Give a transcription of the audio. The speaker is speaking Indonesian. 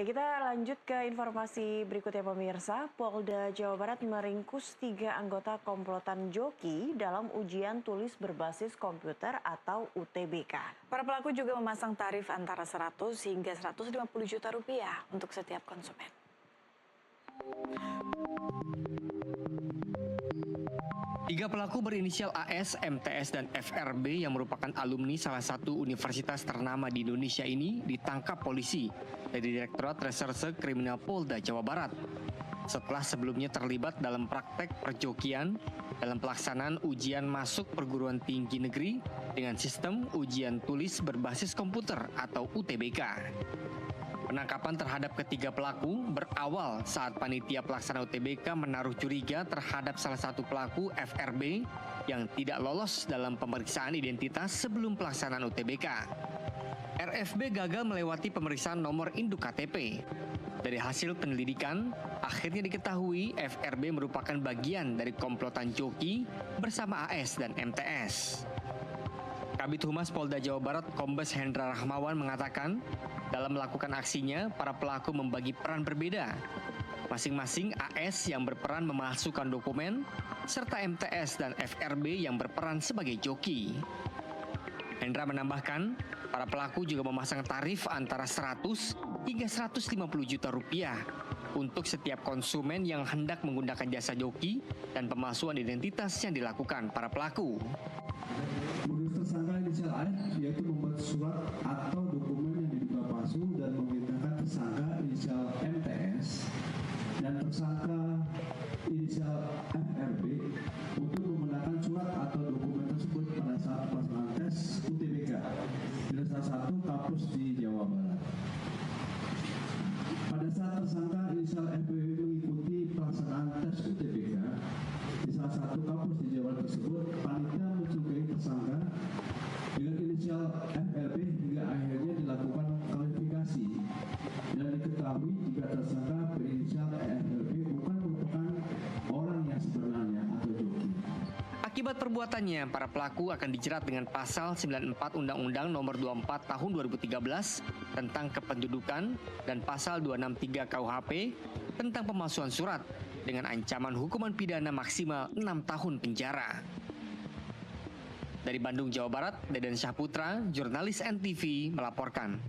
Kita lanjut ke informasi berikutnya pemirsa. Polda Jawa Barat meringkus 3 anggota komplotan joki dalam ujian tulis berbasis komputer atau UTBK. Para pelaku juga memasang tarif antara 100 hingga 150 juta rupiah untuk setiap konsumen. Tiga pelaku berinisial AS, MTS, dan FRB yang merupakan alumni salah satu universitas ternama di Indonesia ini ditangkap polisi dari Direktorat Reserse Kriminal Polda Jawa Barat. Setelah sebelumnya terlibat dalam praktek perjokian dalam pelaksanaan ujian masuk perguruan tinggi negeri dengan sistem ujian tulis berbasis komputer atau UTBK. Penangkapan terhadap ketiga pelaku berawal saat panitia pelaksana UTBK menaruh curiga terhadap salah satu pelaku FRB yang tidak lolos dalam pemeriksaan identitas sebelum pelaksanaan UTBK. RFB gagal melewati pemeriksaan nomor induk KTP. Dari hasil penyelidikan, akhirnya diketahui FRB merupakan bagian dari komplotan joki bersama AS dan MTS. Kabid Humas Polda Jawa Barat Kombes Hendra Rahmawan mengatakan, dalam melakukan aksinya, para pelaku membagi peran berbeda. Masing-masing AS yang berperan memasukkan dokumen, serta MTS dan FRB yang berperan sebagai joki. Hendra menambahkan, para pelaku juga memasang tarif antara 100 hingga 150 juta rupiah untuk setiap konsumen yang hendak menggunakan jasa joki dan pemalsuan identitas yang dilakukan para pelaku. Modus tersangka inisial AF yaitu membuat surat atau dokumen yang diduga palsu dan memerintahkan tersangka inisial MTS dan tersangka inisial FRB untuk menggunakan surat atau dokumen tersebut pada saat pelaksanaan tes UTBK di salah satu kampus di Jawa Barat. Pada saat tersangka inisial FRB mengikuti pelaksanaan tes UTBK di salah satu kampus di Jawa Barat tersebut, panitia mencurigai tersangka dengan inisial FRB hingga akhirnya dilakukan klarifikasi dan diketahui jika tersangka berinisial FRB bukan merupakan orang yang sebenarnya atau joki. Akibat perbuatannya, para pelaku akan dijerat dengan pasal 94 Undang-Undang Nomor 24 Tahun 2013 tentang kependudukan dan pasal 263 KUHP tentang pemalsuan surat dengan ancaman hukuman pidana maksimal 6 tahun penjara. Dari Bandung, Jawa Barat, Deden Syahputra, jurnalis NTV melaporkan.